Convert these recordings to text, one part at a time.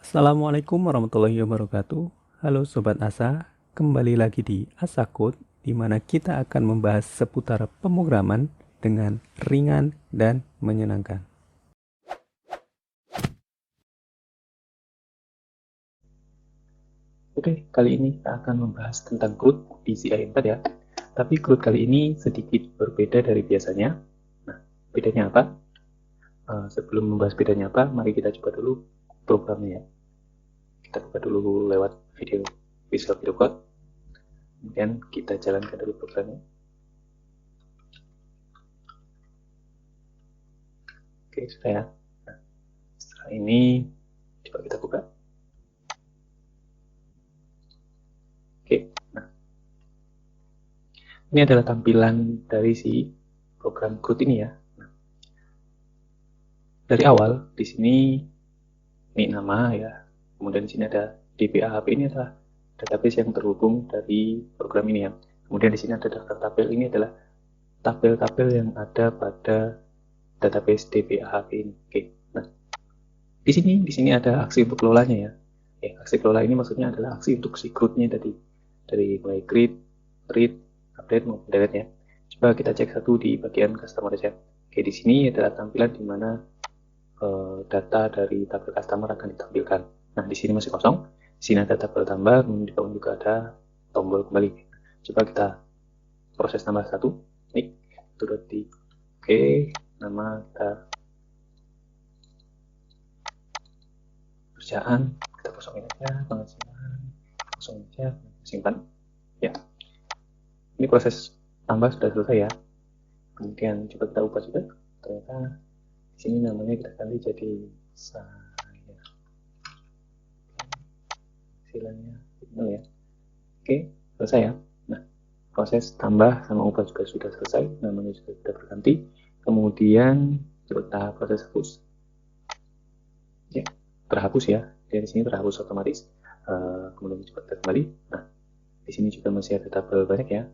Assalamualaikum warahmatullahi wabarakatuh. Halo Sobat Asa, kembali lagi di Asa Code, di mana kita akan membahas seputar pemrograman dengan ringan dan menyenangkan. Oke, kali ini kita akan membahas tentang CRUD di CI4 ya. Tapi CRUD kali ini sedikit berbeda dari biasanya. Nah, bedanya apa? Sebelum membahas bedanya apa, mari kita coba dulu programnya ya. Kita buka dulu lewat Visual Video Code. Kemudian kita jalankan dulu programnya. Oke, sudah ya. Nah, setelah ini coba kita buka. Oke, nah ini adalah tampilan dari si program CRUD ini ya. Nah, dari awal di sini ini nama ya. Kemudian di sini ada DBAHP, ini adalah database yang terhubung dari program ini ya. Kemudian di sini ada daftar tabel, ini adalah tabel-tabel yang ada pada database DBAHP ini. Oke, nah di sini ada aksi untuk kelolanya ya. Aksi kelola ini maksudnya adalah aksi untuk si CRUD-nya tadi, dari mulai create, read, update maupun delete ya. Coba kita cek satu di bagian customer ya. Oke, di sini adalah tampilan di mana data dari tabel customer akan ditampilkan. Nah, di sini masih kosong. Di sini ada tabel tambah, kemudian di bawah juga ada tombol kembali. Coba kita proses tambah satu. Ini turut di oke, nama kita kerjaan, kita kosongin aja, penghasilan, kosongin aja, simpan. Ya, ini proses tambah sudah selesai ya. Kemudian coba kita ubah juga. Ternyata di sini namanya kita ganti jadi saya. Hasilnya ya. Oke, selesai ya. Nah, proses tambah sama ubah juga sudah selesai, namanya juga sudah berganti. Kemudian kita proses hapus. Ya, terhapus ya. Di sini terhapus otomatis. Kemudian coba kita kembali. Nah, di sini juga masih ada tabel banyak ya.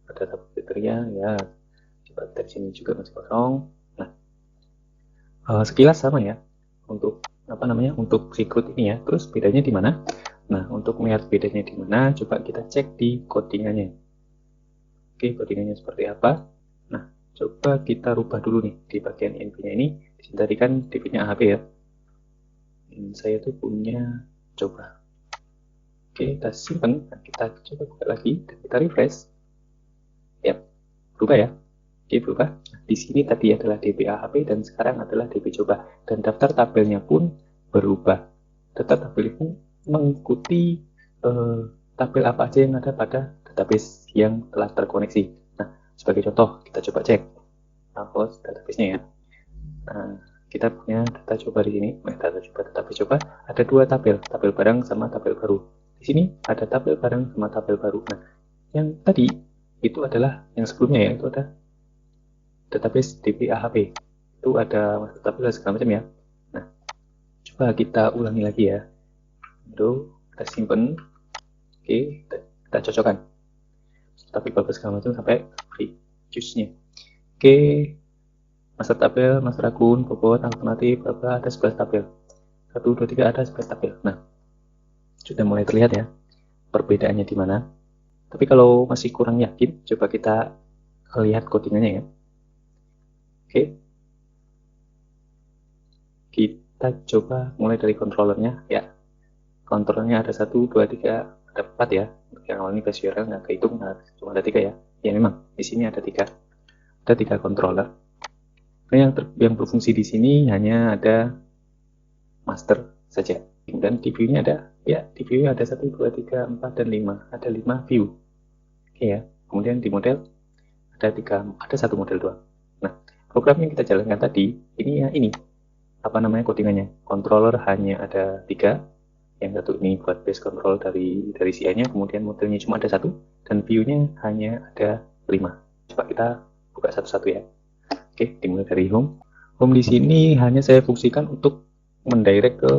Ada tabel kriteria ya. Coba kita di sini juga masih kosong. Nah, sekilas sama ya untuk untuk si CRUD ini ya. Terus bedanya di mana? Nah, untuk melihat bedanya di mana, coba kita cek di codingannya. Oke, codingannya seperti apa? Nah, coba kita rubah dulu nih di bagian NP-nya ini. Di sini tadi kan DP-nya AHP ya. Saya tuh punya coba. Oke, kita simpan. Nah, kita coba buka lagi dan kita refresh. Ya, berubah ya. Oke, berubah. Nah, di sini tadi adalah DP AHP dan sekarang adalah DP coba. Dan daftar tabelnya pun berubah. Daftar tabel itu mengikuti tabel apa aja yang ada pada database yang telah terkoneksi. Nah, sebagai contoh, kita coba cek host database-nya ya. Nah, kita punya data coba di sini. Database coba ada dua tabel barang sama tabel baru. Di sini ada tabel barang sama tabel baru. Nah, yang tadi itu adalah yang sebelumnya ya, itu ada database DBAHP. Itu ada master tabel segala macam ya. Nah, coba kita ulangi lagi ya. Kita simpen. Oke, kita cocokkan. Tapi bagus segala macam sampai reduce-nya. Oke, master tabel, master akun, bobot, alternatif, ada 11 tabel. 1, 2, 3 ada 11 tabel. Nah, sudah mulai terlihat ya perbedaannya di mana. Tapi kalau masih kurang yakin, coba kita lihat codingannya ya. Oke, kita coba mulai dari controllernya ya. Controllernya ada 1, 2, 3, ada 4 ya. Yang awal ini base URL nggak kehitung, cuma ada 3 ya. Ya memang di sini ada 3. Ada 3 controller. Nah, yang berfungsi di sini hanya ada master saja. Dan di view-nya ada ya, di view ada 1, 2, 3, 4 dan 5. Ada 5 view. Oke ya. Kemudian di model ada 1 model doang. Nah, program yang kita jalankan tadi ini ya, ini apa namanya codingannya. Controller hanya ada 3. Yang satu ini buat base control dari CI-nya, kemudian modelnya cuma ada 1 dan view-nya hanya ada 5. Coba kita buka satu-satu ya. Oke, dimulai dari home. Home di sini hanya saya fungsikan untuk mendirect ke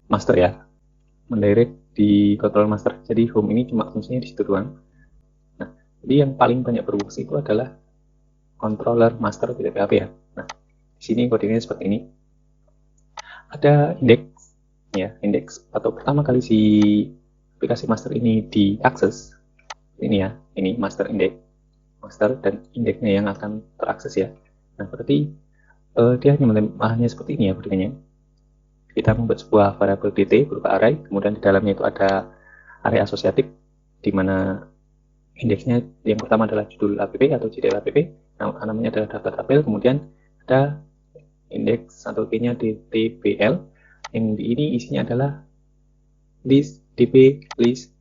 master ya. Mendirect di control master. Jadi home ini cuma fungsinya di situ doang. Nah, jadi yang paling banyak berfungsi itu adalah controller master DBAHP ya. Nah, di sini codingnya seperti ini. Ada index ya, indeks atau pertama kali si aplikasi master ini diakses, ini ya, ini master index, master dan indeksnya yang akan terakses ya. Nah, berarti dia hanya seperti ini ya bentuknya. Kita membuat sebuah variabel dt berupa array, kemudian di dalamnya itu ada array asosiatif, di mana indeksnya yang pertama adalah judul app atau judul app, namanya adalah daftar tabel, kemudian ada indeks atau key-nya dtbl, yang di ini isinya adalah list db list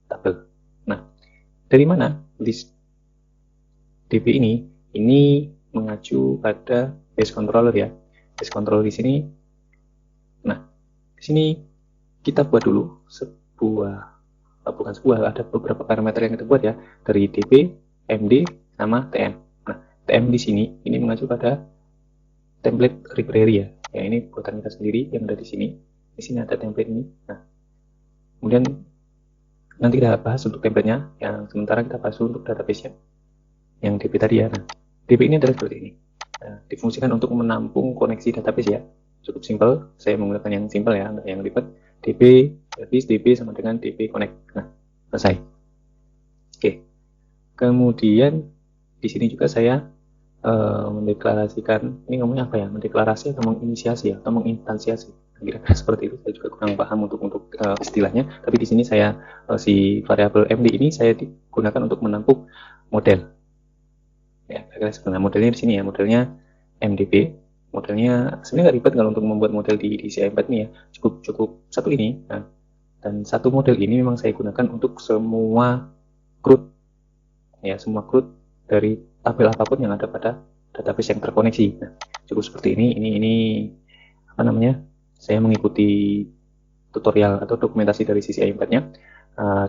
tabel. Nah, dari mana list db ini? Ini mengacu pada base controller ya. Base controller di sini. Nah, di sini kita buat dulu ada beberapa parameter yang kita buat ya, dari db, md, sama tm. Nah, tm di sini ini mengacu pada template library ya. Ya, ini buatan kita sendiri yang ada di sini. Di sini ada template ini. Nah, kemudian nanti kita bahas untuk template-nya, yang sementara kita bahas untuk database-nya yang db tadi ya. Nah, db ini adalah seperti ini. Nah, difungsikan untuk menampung koneksi database ya. Cukup simpel, saya menggunakan yang simpel ya, enggak yang ribet. db service db sama dengan db connect. Nah, selesai. Oke. Kemudian di sini juga saya mendeklarasikan, ini ngomongnya apa ya? Mendeklarasi atau menginisiasi ya, atau menginstansiasi. Kira-kira seperti itu. Saya juga kurang paham untuk istilahnya. Tapi di sini saya si variabel md ini saya digunakan untuk menampung model. Ya, sebenarnya modelnya di sini ya, modelnya mdb. Modelnya sebenarnya nggak ribet kalau untuk membuat model di CI4 ini ya, cukup satu ini. Nah, dan satu model ini memang saya gunakan untuk semua CRUD ya, semua CRUD dari tabel apapun yang ada pada database yang terkoneksi. Nah, cukup seperti ini apa namanya, saya mengikuti tutorial atau dokumentasi dari CI4-nya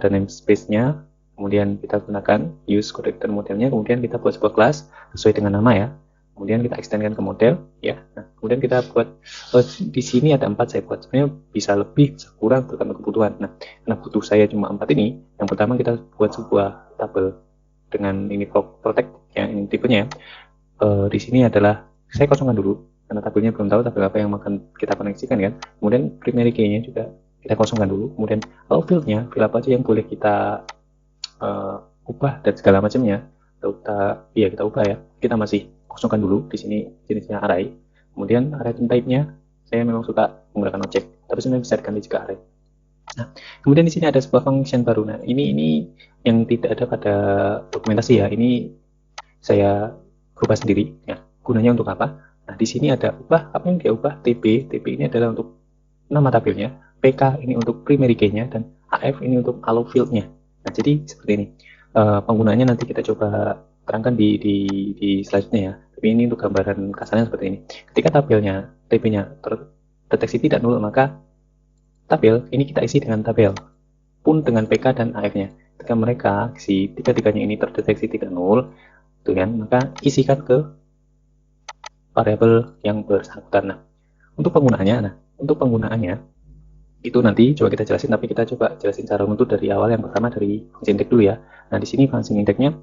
dan namespace-nya, kemudian kita gunakan use connector modelnya, kemudian kita buat sebuah kelas sesuai dengan nama ya, kemudian kita extendkan ke model ya. Nah, kemudian kita buat di sini ada 4 saya buat, sebenarnya bisa lebih bisa kurang tergantung kebutuhan. Nah, karena butuh saya cuma 4 ini, yang pertama kita buat sebuah tabel dengan ini protect ya, ini tipenya ya. Di sini adalah saya kosongkan dulu karena tabelnya belum tahu tabel apa yang akan kita koneksikan kan. Kemudian primary key-nya juga kita kosongkan dulu, kemudian field-nya, field apa aja yang boleh kita ubah dan segala macamnya kita ubah ya, kita masih kosongkan dulu. Di sini jenisnya array, kemudian array type-nya saya memang suka menggunakan objek, tapi sebenarnya bisa diganti juga array. Nah, kemudian di sini ada sebuah function baru. Nah, ini yang tidak ada pada dokumentasi ya, ini saya ubah sendiri ya. Gunanya untuk apa? Nah, di sini ada ubah, apa yang dia ubah? TB ini adalah untuk nama tabelnya, PK ini untuk primary key-nya, dan AF ini untuk allow field-nya. Nah, jadi seperti ini. Penggunaannya nanti kita coba terangkan di selanjutnya ya. Tapi ini untuk gambaran kasarnya seperti ini. Ketika tabelnya, TB-nya terdeteksi tidak nol, maka tabel ini kita isi dengan tabel pun dengan PK dan AF-nya. Ketika mereka si tiga-tiganya ini terdeteksi tidak nol, tuh kan, maka isikan ke variabel yang bersangkutan. Nah, untuk penggunaannya itu nanti coba kita jelasin, tapi kita coba jelasin cara runtut dari awal. Yang pertama dari function index dulu ya. Nah, di sini function indexnya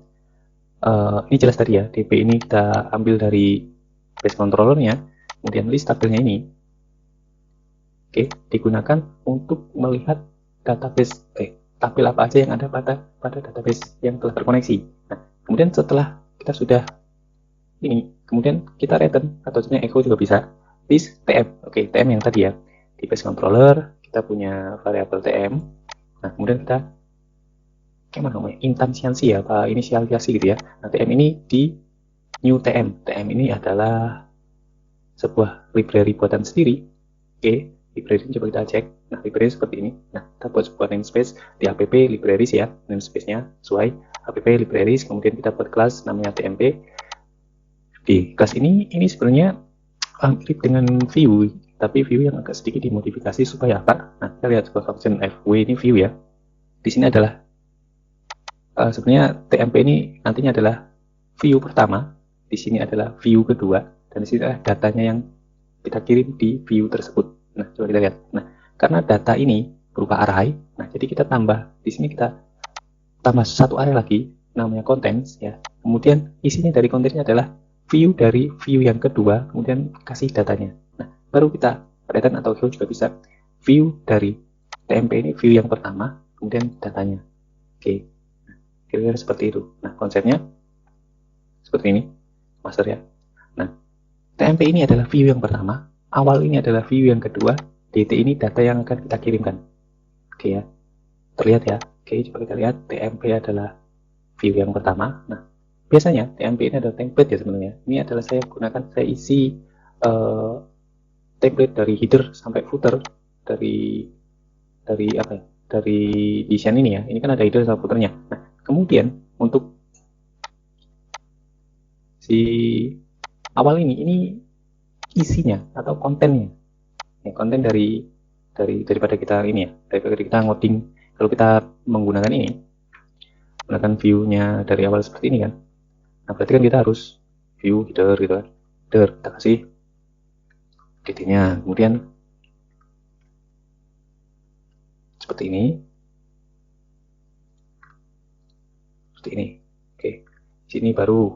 ini jelas tadi ya, db ini kita ambil dari base controllernya, kemudian list tabelnya ini digunakan untuk melihat database tabel apa aja yang ada pada database yang telah terkoneksi. Nah, kemudian setelah kita sudah ini, kemudian kita return atau sebenarnya echo juga bisa list tm. TM yang tadi ya, di base controller kita punya variabel tm. Nah, kemudian kita instansiasi ya, apa inisialisasi gitu ya. Nah, tm ini di new tm. Tm ini adalah sebuah library buatan sendiri. Library coba kita cek. Nah, library seperti ini. Nah, kita buat sebuah namespace di app libraries ya. Namespace-nya sesuai app libraries. Kemudian kita buat kelas namanya tmp. Di kelas ini sebenarnya mirip dengan view, tapi view yang agak sedikit dimodifikasi supaya apa? Nah, kita lihat sebuah function fw ini view ya. Di sini adalah sebenarnya tmp ini nantinya adalah view pertama. Di sini adalah view kedua, dan di sini adalah datanya yang kita kirim di view tersebut. Nah, coba kita lihat. Nah, karena data ini berupa array, nah jadi kita tambah di sini, kita tambah satu array lagi namanya contents ya. Kemudian isinya dari kontennya adalah view dari view yang kedua, kemudian kasih datanya. Nah, baru kita return atau show juga bisa. view dari TMP ini, view yang pertama, kemudian datanya. Oke, kira-kira seperti itu. Nah, konsepnya seperti ini, master ya. Nah, TMP ini adalah view yang pertama, awal ini adalah view yang kedua, DT ini data yang akan kita kirimkan. Oke ya, terlihat ya. Oke, coba kita lihat TMP adalah view yang pertama. Nah, biasanya TMP ini adalah template ya sebenarnya. Ini adalah saya gunakan, saya isi template dari header sampai footer dari apa ya? Dari desain ini ya. Ini kan ada header sama footernya. Nah, kemudian untuk si awal ini isinya atau kontennya. Ya, konten daripada kita ini ya, daripada kita ngoding. Kalau kita menggunakan ini, menggunakan view-nya dari awal seperti ini kan. Nah, berarti kan kita harus view header gitu kan. Header kita kasih DT-nya, kemudian seperti ini. Seperti ini. Oke. Sini baru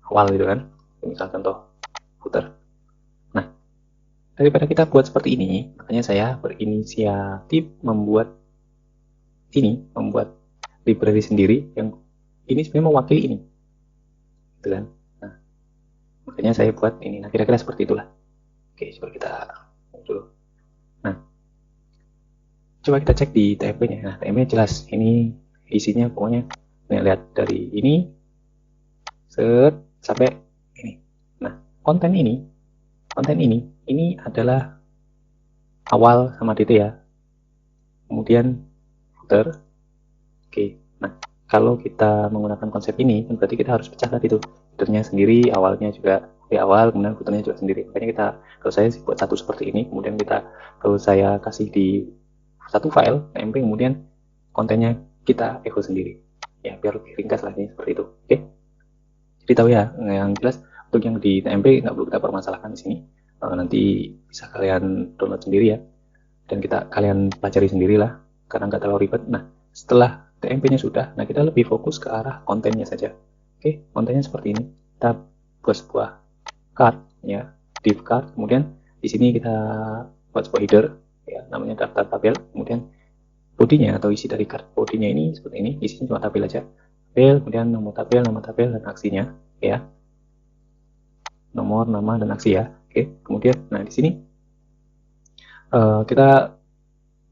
awal gitu kan. Misal contoh footer. Nah, daripada kita buat seperti ini, makanya saya berinisiatif membuat library sendiri yang ini sebenarnya mewakili ini. Gitu kan. Nah, makanya saya buat ini. Nah, kira-kira seperti itulah. Oke, coba kita dulu. Nah, coba kita cek di TMP-nya. Nah, TMP jelas. Ini isinya pokoknya, nih, lihat dari ini set sampai ini. Nah, konten ini adalah awal sama DT ya. Kemudian footer. Oke. Nah, kalau kita menggunakan konsep ini, berarti kita harus pecah tadi tuh. Footernya sendiri, awalnya juga di awal, kemudian footernya juga sendiri. Makanya kalau saya buat satu seperti ini, kemudian kalau saya kasih di satu file TMP, kemudian kontennya kita echo sendiri. Ya, biar lebih ringkas lah ini seperti itu. Oke. Jadi tahu ya, yang jelas untuk yang di TMP nggak perlu kita permasalahkan di sini. Nanti bisa kalian download sendiri ya, dan kalian pelajari sendiri lah, karena nggak terlalu ribet. Nah, setelah TMP-nya sudah, nah kita lebih fokus ke arah kontennya saja. Oke, kontennya seperti ini. Kita buat sebuah card ya, div card. Kemudian di sini kita buat sebuah header ya, namanya daftar tabel. Kemudian bodinya atau isi dari card bodinya ini seperti ini, isinya cuma tabel aja. Tabel, kemudian nama tabel dan aksinya ya. Nomor, nama dan aksi ya. Oke, kemudian nah di sini kita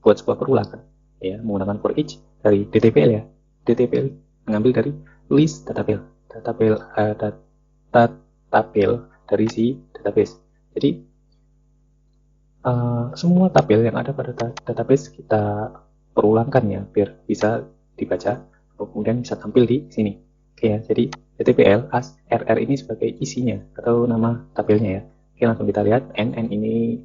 buat sebuah perulangan ya, menggunakan for each dari DTPL ya. DTPL mengambil dari list database dari si database. Jadi semua tabel yang ada pada database kita perulangkan ya, biar bisa dibaca, kemudian bisa tampil di sini. Oke ya, jadi DTPL RR ini sebagai isinya atau nama tabelnya ya. Oke, langsung kita lihat n ini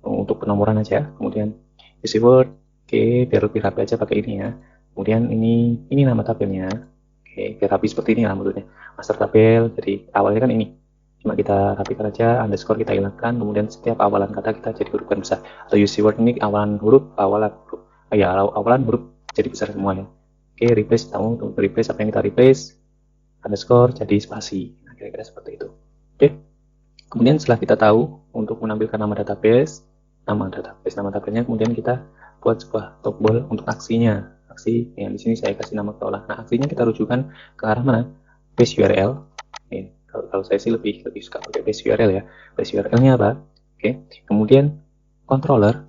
untuk penomoran aja, kemudian isi word. Oke, biar lebih rapi aja pakai ini ya. Kemudian ini nama tabelnya. Oke, biar rapi seperti ini lah maksudnya. Master tabel, jadi awalnya kan ini. Cuma kita rapikan aja, underscore kita hilangkan, kemudian setiap awalan kata kita jadi hurufkan besar. Atau use word ini awalan huruf jadi besar semua ya. Oke, replace, tahu untuk replace apa yang kita replace, underscore jadi spasi. Nah, kira-kira seperti itu. Oke. Kemudian setelah kita tahu untuk menampilkan nama tabelnya, kemudian kita buat sebuah tombol untuk aksinya. Aksi yang di sini saya kasih nama kelola. Nah, aksinya kita rujukan ke arah mana? Base URL. Nih, kalau saya sih lebih suka pakai base URL ya. Base URL-nya apa? Oke. Kemudian controller,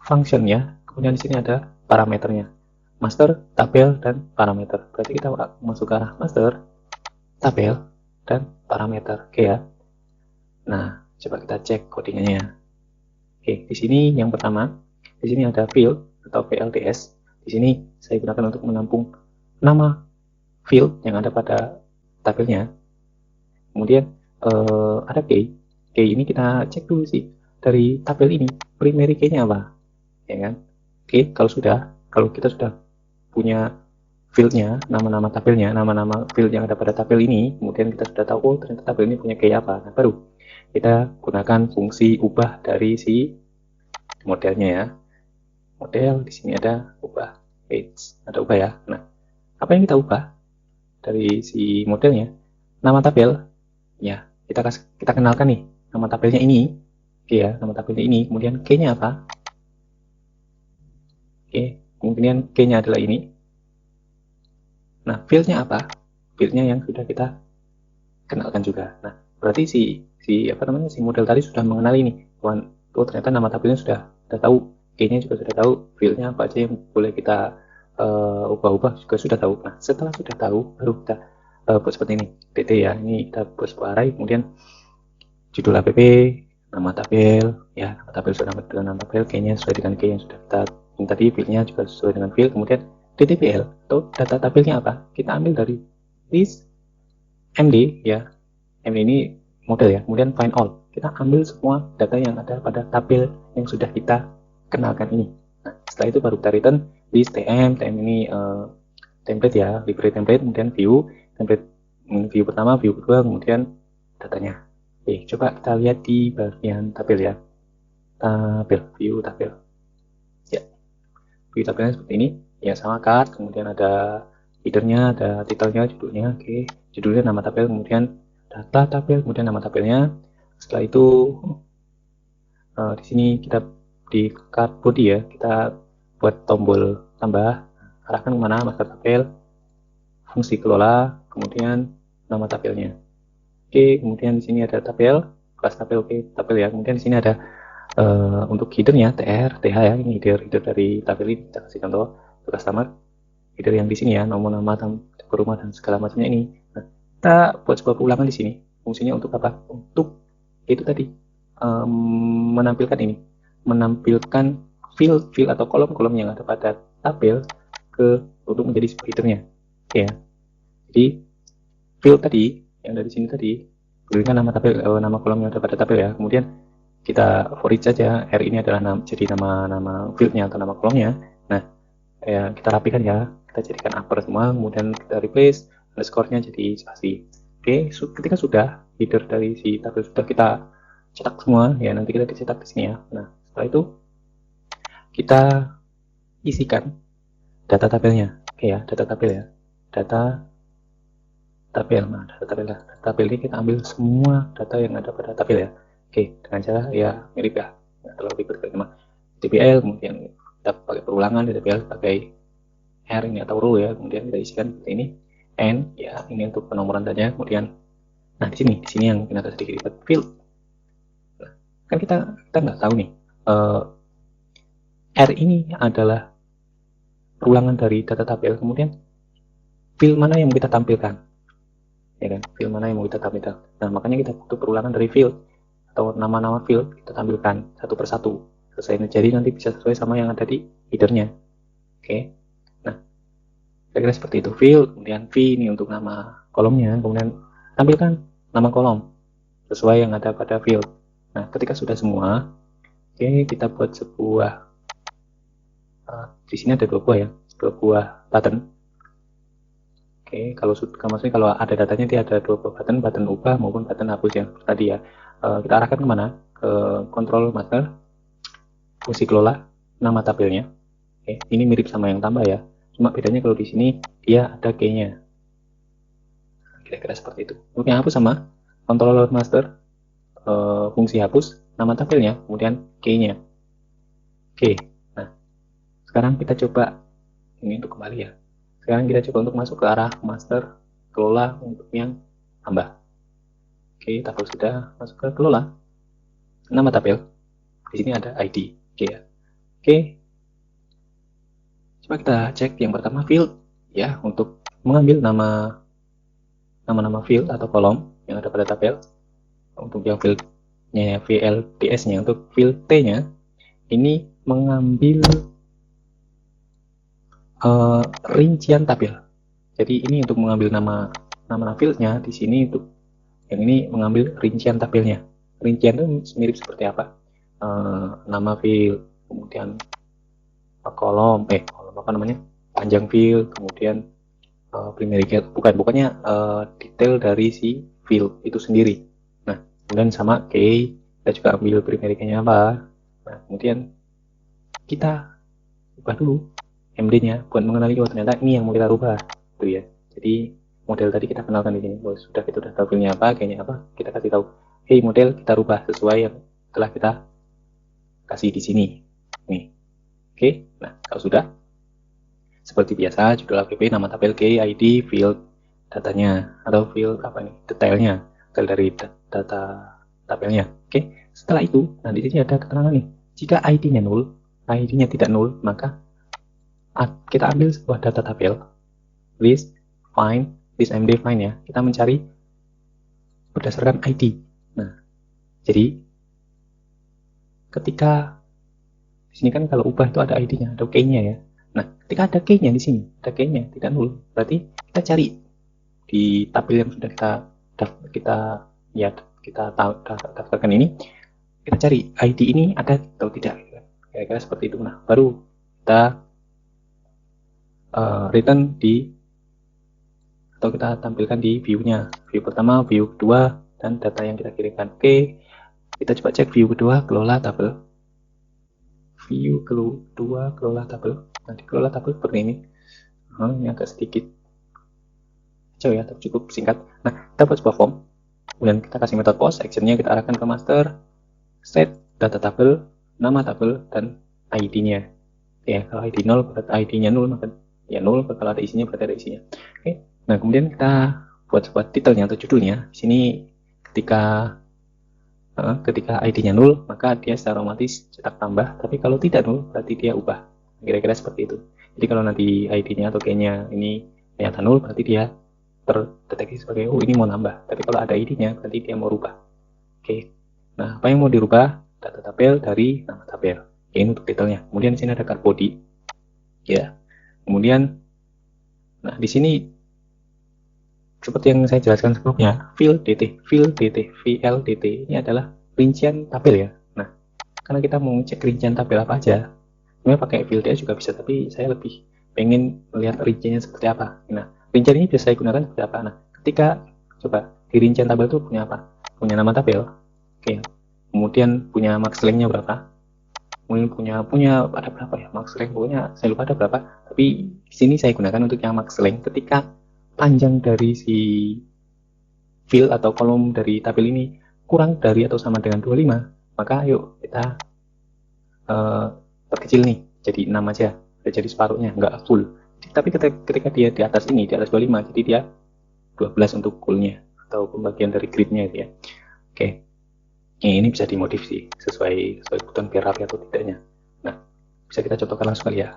function-nya, kemudian di sini ada parameternya. Master, tabel, dan parameter. Berarti kita masuk ke arah master, tabel, dan parameter. Oke ya. Nah, coba kita cek codingannya. Oke, di sini yang pertama, di sini ada field atau VLTS. Di sini saya gunakan untuk menampung nama field yang ada pada tabelnya. Kemudian ada key. Key ini kita cek dulu sih dari tabel ini primary key-nya apa, ya kan? Oke, kalau kita sudah punya fieldnya, nama-nama tabelnya, nama-nama field yang ada pada tabel ini, kemudian kita sudah tahu, oh ternyata tabel ini punya key apa. Nah, baru kita gunakan fungsi ubah dari si modelnya ya. Model di sini ada ubah page, ada ubah ya. Nah, apa yang kita ubah dari si modelnya? Nama tabel ya, kita kenalkan nih nama tabelnya ini. Oke ya, nama tabelnya ini. Kemudian key-nya apa? Oke, kemudian key-nya adalah ini. Nah, field-nya apa? Field-nya yang sudah kita kenalkan juga. Nah, berarti si model tadi sudah mengenali nih, oh ternyata nama tabelnya sudah tahu, key-nya juga sudah tahu, field-nya apa aja yang boleh kita ubah-ubah juga sudah tahu. Nah, setelah sudah tahu, baru kita buat seperti ini, dt ya. Ini kita buat sebuah array, kemudian judul app, nama tabel, ya, nama tabel sudah dengan nama tabel, key-nya sesuai dengan key yang sudah kita tadi, field-nya juga sesuai dengan field, kemudian ddpl atau data tabelnya apa? Kita ambil dari list md ya. MD ini model ya, kemudian find all. Kita ambil semua data yang ada pada tabel yang sudah kita kenalkan ini. Nah, setelah itu baru kita return list tm ini template ya, library template, kemudian view, template view pertama, view kedua, kemudian datanya. Oke, coba kita lihat di bagian tabel ya. View tabel. Ya, view tabelnya seperti ini. Ya, sama card, kemudian ada headernya, ada titelnya, judulnya. Oke, judulnya nama tabel, kemudian data tabel, kemudian nama tabelnya. Setelah itu di sini kita di card body ya, kita buat tombol tambah, arahkan kemana master tabel, fungsi kelola, kemudian nama tabelnya. Oke, kemudian di sini ada tabel, kelas tabel, oke, tabel ya. Kemudian di sini ada untuk headernya tr, th ya, ini header dari tabel ini. Kita kasih contoh customer, header yang di sini ya, nomor nama, tempat rumah dan segala macamnya ini. Nah, kita buat sebuah ulangan di sini. Fungsinya untuk apa? Untuk itu tadi menampilkan ini, menampilkan field atau kolom-kolom yang ada pada tabel untuk menjadi sebuah headernya. Oke ya. Jadi field tadi yang dari sini tadi berikan nama tabel, nama kolom yang ada pada tabel ya. Kemudian kita for each saja, r ini adalah jadi nama fieldnya atau nama kolomnya. Nah, ya, kita rapikan ya, kita jadikan upper semua, kemudian kita replace underscore-nya jadi spasi. Oke, ketika sudah header dari si tabel sudah kita cetak semua ya, nanti kita dicetak di sini ya. Nah, setelah itu kita isikan data tabelnya. Oke ya, data tabel ya, data tabel. Nah, data tabel ini kita ambil semua data yang ada pada tabel ya. Oke, dengan cara ya mirip ya, nggak terlalu ribet cuma DPL, kemudian kita pakai perulangan di DPL pakai R ini atau row ya, kemudian kita isikan seperti ini. N ya, ini untuk penomoran saja. Kemudian, nah di sini yang kita sedikit ribet, field. Nah, kan kita nggak tahu nih, R ini adalah perulangan dari data tabel, kemudian field mana yang kita tampilkan, ya kan? Field mana yang mau kita tampilkan. Nah, makanya kita butuh perulangan dari field atau nama-nama field kita tampilkan satu persatu. Selesai, jadi nanti bisa sesuai sama yang ada di headernya. Oke. Nah, kira-kira seperti itu. Field, kemudian V ini untuk nama kolomnya, kemudian tampilkan nama kolom sesuai yang ada pada field. Nah, ketika sudah semua, oke, kita buat sebuah di sini ada dua buah ya, dua buah button. Oke, maksudnya kalau ada datanya dia ada dua buah button ubah maupun button hapus yang tadi ya. Kita arahkan kemana? Ke control master, fungsi kelola, nama tabelnya. Oke, ini mirip sama yang tambah ya. Cuma bedanya kalau di sini dia ada key-nya. Kira-kira seperti itu. Untuk yang hapus sama control master, fungsi hapus, nama tabelnya, kemudian key-nya. Oke, nah sekarang kita coba ini untuk kembali ya. Sekarang kita coba untuk masuk ke arah master, kelola untuk yang tambah. Oke, tabel sudah masuk ke kelola. Nama tabel. Di sini ada ID. Oke ya. Oke. Coba kita cek yang pertama field ya, untuk mengambil nama field atau kolom yang ada pada tabel. Untuk yang fieldnya VLDS-nya, untuk field T-nya ini mengambil rincian tabel. Jadi ini untuk mengambil nama fieldnya, di sini untuk yang ini mengambil rincian tabelnya. Rincian itu mirip seperti apa? Nama field, kemudian kolom apa namanya, panjang field, kemudian primary key, bukannya detail dari si field itu sendiri. Nah, kemudian sama key, kita juga ambil primary key-nya apa. Nah, kemudian kita ubah dulu MD-nya buat mengenali, oh ternyata ini yang mau kita rubah, gitu ya. Jadi model tadi kita kenalkan di sini, kita udah tahu filenya apa, kayaknya apa, kita kasih tahu, hey model kita rubah sesuai yang telah kita kasih di sini, nih. Oke, nah kalau sudah, seperti biasa judul app, nama tabel key, ID, field datanya atau field apa nih, detailnya, detail dari data tabelnya. Oke, setelah itu, nah di sini ada keterangan nih, jika ID-nya nol, ID-nya tidak nol, maka kita ambil sebuah data tabel, list MD find ya, kita mencari berdasarkan ID. Nah, jadi ketika di sini kan kalau ubah itu ada ID-nya, ada key-nya ya. Nah, ketika ada key-nya di sini, ada key-nya tidak nol, berarti kita cari di tabel yang sudah kita daftarkan ini, kita cari ID ini ada atau tidak, kira-kira seperti itu. Nah, baru kita return di atau kita tampilkan di view-nya, view pertama, view kedua, dan data yang kita kirimkan. Oke, kita coba cek view kedua, kelola tabel. View kedua, kelola tabel. Nanti kelola tabel seperti ini. Ini agak sedikit jauh ya, tapi cukup singkat. Nah, kita buat sebuah form, kemudian kita kasih metode post, actionnya kita arahkan ke master, set data tabel, nama tabel, dan ID-nya. Ya, kalau ID 0 berarti ID-nya 0, maka ya 0, kalau ada isinya berarti ada isinya. Oke. Nah, kemudian kita buat sebuah titelnya atau judulnya. Di sini ketika ID-nya 0, maka dia secara otomatis cetak tambah, tapi kalau tidak 0, berarti dia ubah. Kira-kira seperti itu. Jadi kalau nanti ID-nya atau key-nya ini ternyata 0, berarti dia terdeteksi sebagai, oh ini mau nambah. Tapi kalau ada ID-nya, berarti dia mau rubah. Oke. Nah, apa yang mau dirubah? Data tabel dari nama tabel. Ini untuk detailnya. Kemudian di sini ada card body. Ya. Kemudian, nah di sini seperti yang saya jelaskan sebelumnya, field dt, VLDT ini adalah rincian tabel ya. Nah, karena kita mau cek rincian tabel apa aja, sebenarnya pakai field dt juga bisa, tapi saya lebih pengen melihat rinciannya seperti apa. Nah, rincian ini bisa saya gunakan seperti apa? Nah, ketika coba di rincian tabel itu punya apa? Punya nama tabel. Oke. Kemudian punya max length-nya berapa? Kemudian punya ada berapa ya max length? Pokoknya saya lupa ada berapa. Tapi di sini saya gunakan untuk yang max length. Ketika panjang dari si field atau kolom dari tabel ini kurang dari atau sama dengan 25, maka yuk kita perkecil nih jadi 6 aja, jadi separuhnya, nggak full. Tapi ketika dia di atas ini, di atas 25, jadi dia 12 untuk fullnya atau pembagian dari gridnya itu ya. Oke, ini bisa dimodif sih sesuai kebutuhan biar rapi atau tidaknya. Nah, bisa kita contohkan langsung kali ya.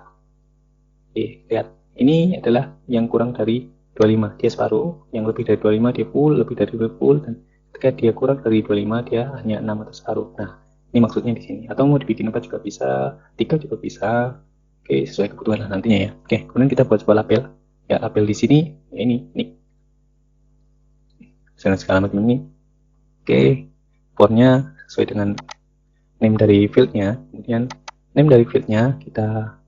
Oke, lihat, ini adalah yang kurang dari 25, dia separuh, yang lebih dari 25 dia full, lebih dari 25 full, dan ketika dia kurang dari 25 dia hanya 6 atau separuh. Nah, ini maksudnya di sini. Atau mau dibikin 4 juga bisa, 3 juga bisa. Oke, sesuai kebutuhan lah nantinya ya. Oke, kemudian kita buat sebuah label. Ya, label di sini ya ini. Dengan segala macam ini. Oke, formnya sesuai dengan name dari fieldnya. Kemudian name dari fieldnya kita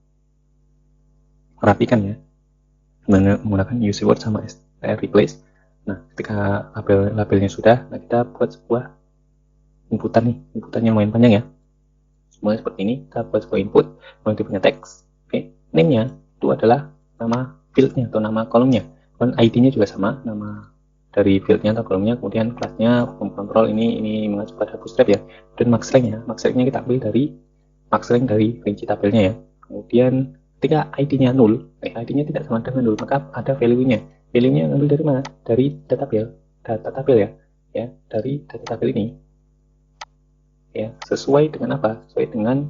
rapikan ya, menggunakan use word sama str replace. Nah, ketika labelnya sudah, nah kita buat sebuah inputannya lumayan panjang ya, semuanya seperti ini. Kita buat sebuah input, kemudian punya teks. Oke, name-nya itu adalah nama fieldnya atau nama kolomnya, dan ID-nya juga sama, nama dari fieldnya atau kolomnya. Kemudian kelasnya kontrol ini mengacu pada bootstrap ya. Dan max length-nya kita ambil dari max length dari rinci tabelnya ya. Kemudian ketika ID-nya 0, ID-nya tidak sama dengan 0, maka ada value-nya. Value-nya ambil dari mana? Dari data tabel ya. Ya, dari data tabel ini. Ya, sesuai dengan apa? Sesuai dengan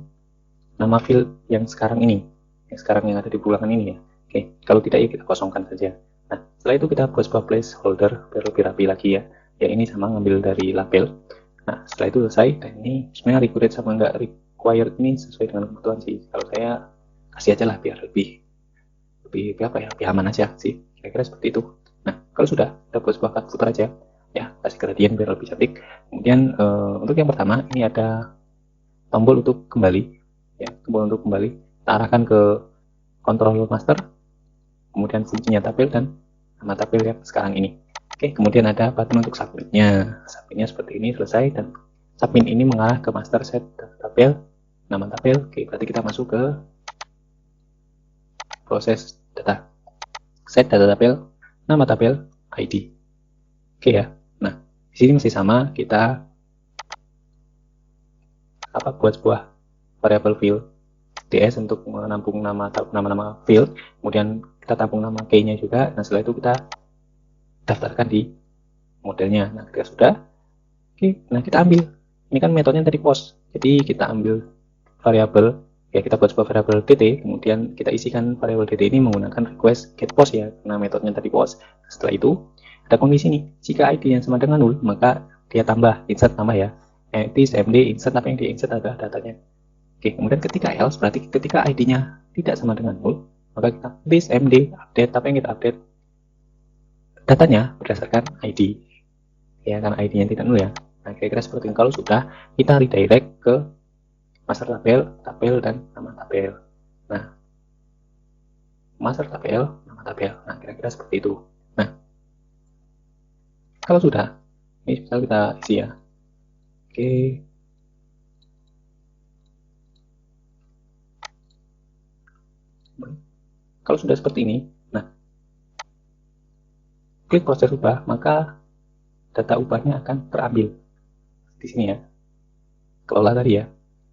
nama field yang sekarang ini. Yang ada di bulangan ini ya. Oke, kalau tidak ya kita kosongkan saja. Nah, setelah itu kita buat sebuah placeholder biar lebih rapi lagi ya. Ya, ini sama ngambil dari label. Nah, setelah itu selesai, dan ini sebenarnya required sama nggak required ini sesuai dengan kebutuhan sih. Kalau saya kasih aja lah biar lebih apa ya, lebih aman aja sih, kira-kira seperti itu. Nah, kalau sudah kita buat sebuah footer aja ya, kasih gradient biar lebih cantik. Kemudian untuk yang pertama ini ada tombol untuk kembali ya, tombol untuk kembali kita arahkan ke control master, kemudian fungsinya tabel dan nama tabel yang sekarang ini. Oke, kemudian ada button untuk submitnya seperti ini, selesai, dan submit ini mengarah ke master set tabel, nama tabel. Oke, berarti kita masuk ke proses data, set data tabel, nama tabel, ID. Oke ya. Nah, di sini masih sama, kita buat sebuah variable field DS untuk menampung nama-nama field, kemudian kita tampung nama key-nya juga. Nah, setelah itu kita daftarkan di modelnya. Nah, ketika sudah, oke, nah kita ambil. Ini kan metodenya tadi post. Jadi kita ambil variabel, ya kita buat sebuah variabel dt, kemudian kita isikan variabel dt ini menggunakan request get post ya, karena metodenya tadi post. Setelah itu ada kondisi nih, jika id yang sama dengan 0, maka dia tambah, insert tambah ya, this md insert apa yang di insert adalah datanya. Oke, kemudian ketika else berarti ketika id-nya tidak sama dengan 0, maka kita this md update, apa yang kita update datanya berdasarkan id ya, karena id-nya tidak 0 ya. Nah, kira-kira seperti ini. Kalau sudah, kita redirect ke master tabel, dan nama tabel. Nah, master tabel, nama tabel. Nah, kira-kira seperti itu. Nah, kalau sudah, ini misal kita isi ya. Oke. Kalau sudah seperti ini, nah, klik proses ubah, maka data ubahnya akan terambil di sini ya. Kelola tadi ya.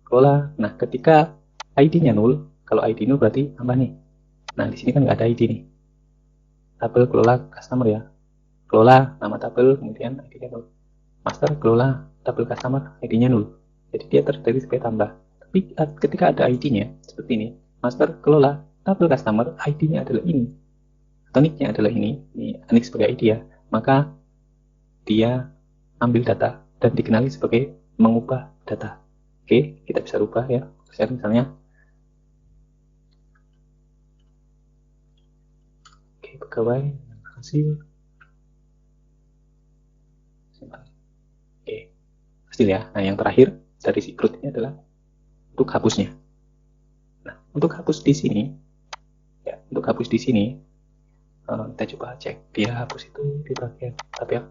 Kelola. Nah, ketika ID-nya 0, kalau ID 0 berarti tambah nih. Nah, di sini kan nggak ada ID nih. Tabel kelola customer ya. Kelola nama tabel, kemudian ID-nya 0. Master kelola tabel customer, ID-nya 0. Jadi dia terjadi sebagai tambah. Tapi ketika ada ID-nya seperti ini, master kelola tabel customer, ID-nya adalah ini. Atau nick-nya adalah ini nick sebagai ID ya. Maka dia ambil data dan dikenali sebagai mengubah data. Oke, kita bisa rubah ya. Misalnya, oke, pegawai hasil. Oke, hasil ya. Nah, yang terakhir dari si root ini adalah untuk hapusnya. Nah, untuk hapus di sini, ya, untuk hapus di sini, kita coba cek dia hapus itu di bagian tabel.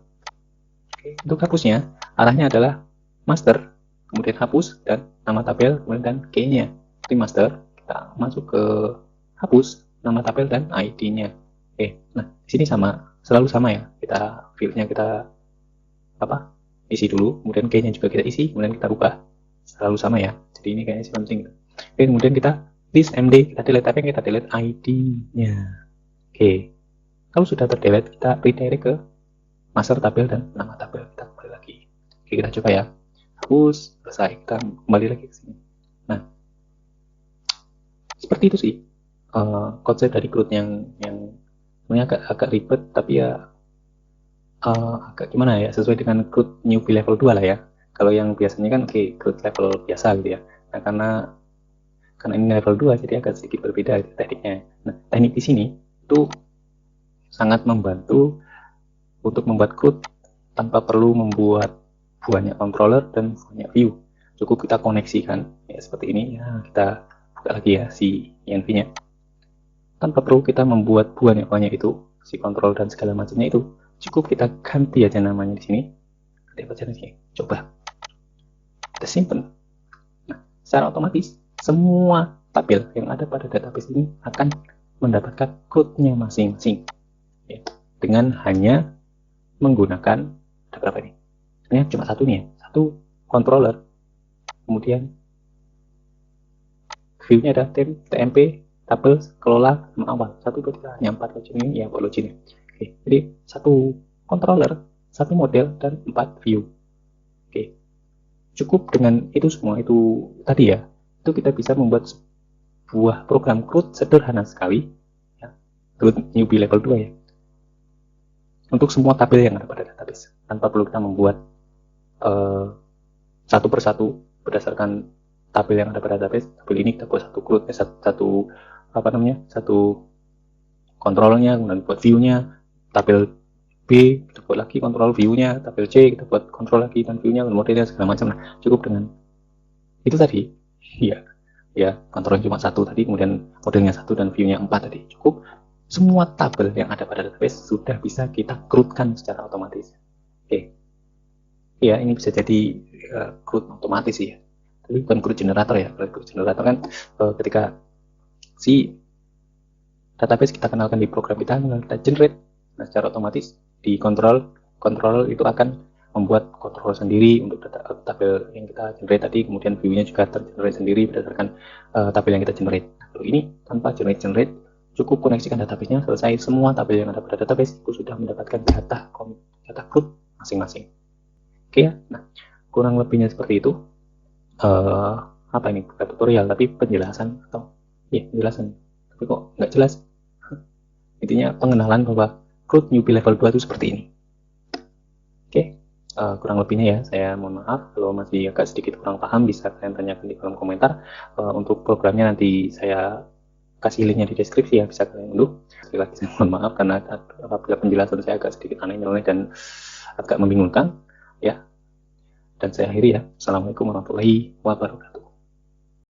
Oke, untuk hapusnya arahnya adalah master, kemudian hapus dan nama tabel, kemudian dan key-nya. Di master kita masuk ke hapus nama tabel dan ID-nya. Oke, nah di sini sama, selalu sama ya. Kita field-nya kita isi dulu, kemudian key-nya juga kita isi, kemudian kita rubah. Selalu sama ya. Jadi ini kayaknya sih penting. Oke, kemudian kita list md, kita delete, tapi kita delete ID-nya. Oke, kalau sudah terdelete, kita redirect ke master tabel dan nama tabel. Kita kembali lagi. Oke, kita coba ya. Hapus, selesai. Kita kembali lagi ke sini. Nah, seperti itu sih konsep dari CRUD yang sebenarnya agak ribet, tapi ya agak gimana ya, sesuai dengan CRUD newbie level 2 lah ya. Kalau yang biasanya kan CRUD level biasa gitu ya. Nah, karena ini level 2, jadi agak sedikit berbeda tekniknya. Nah, teknik di sini itu sangat membantu untuk membuat CRUD tanpa perlu membuat banyak controller dan banyak view. Cukup kita koneksikan ya seperti ini ya. Kita buka lagi ya si env-nya. Tanpa perlu kita membuat banyak itu, si kontrol dan segala macamnya itu. Cukup kita ganti aja namanya di sini. Ganti aja di sini. Coba kita simpen. Nah, secara otomatis semua tabel yang ada pada database ini akan mendapatkan CRUD-nya masing-masing. Ya, dengan hanya menggunakan, ada berapa ini? Sebenarnya cuma satu nih ya, satu controller, kemudian view-nya ada tmp, tabel, kelola, sama awal. 1, 2, 3, hanya 4 login ini ya, buat login. Oke, jadi satu controller, satu model, dan 4 view. Oke, cukup dengan itu semua, itu tadi ya, itu kita bisa membuat sebuah program CRUD sederhana sekali, ya, CRUD newbie level 2 ya, untuk semua tabel yang ada pada database, tanpa perlu kita membuat satu persatu berdasarkan tabel yang ada pada database. Tabel ini kita buat satu CRUD, satu kontrolnya, kemudian buat view-nya. Tabel B kita buat lagi kontrol view-nya, tabel C kita buat kontrol lagi dan view-nya, modelnya segala macam. Nah, cukup dengan itu tadi. Ya, kontrolnya cuma satu tadi, kemudian modelnya satu dan view-nya 4 tadi. Cukup semua tabel yang ada pada database sudah bisa kita CRUD-kan secara otomatis. Oke. Ya, ini bisa jadi CRUD otomatis sih ya. Tapi bukan CRUD generator ya. Kalau CRUD generator kan ketika si database kita kenalkan di program kita generate, nah secara otomatis di controller itu akan membuat kontrol sendiri untuk tabel yang kita generate tadi, kemudian view-nya juga tergenerate sendiri berdasarkan tabel yang kita generate. Nah, kalau ini tanpa generate, cukup koneksikan database-nya, selesai, semua tabel yang ada pada database itu sudah mendapatkan data fruit masing-masing. Oke ya, nah kurang lebihnya seperti itu. Apa ini, bukan tutorial tapi penjelasan atau penjelasan, tapi kok nggak jelas. Intinya pengenalan bahwa fruit newbie level 2 itu seperti ini. Oke. Kurang lebihnya ya, saya mohon maaf kalau masih agak sedikit kurang paham, bisa kalian tanyakan di kolom komentar. Untuk programnya nanti saya kasih linknya di deskripsi ya, bisa kalian unduh. Sekali lagi saya mohon maaf karena apabila penjelasan saya agak sedikit aneh dan agak membingungkan ya. Dan saya akhiri ya. Assalamualaikum warahmatullahi wabarakatuh.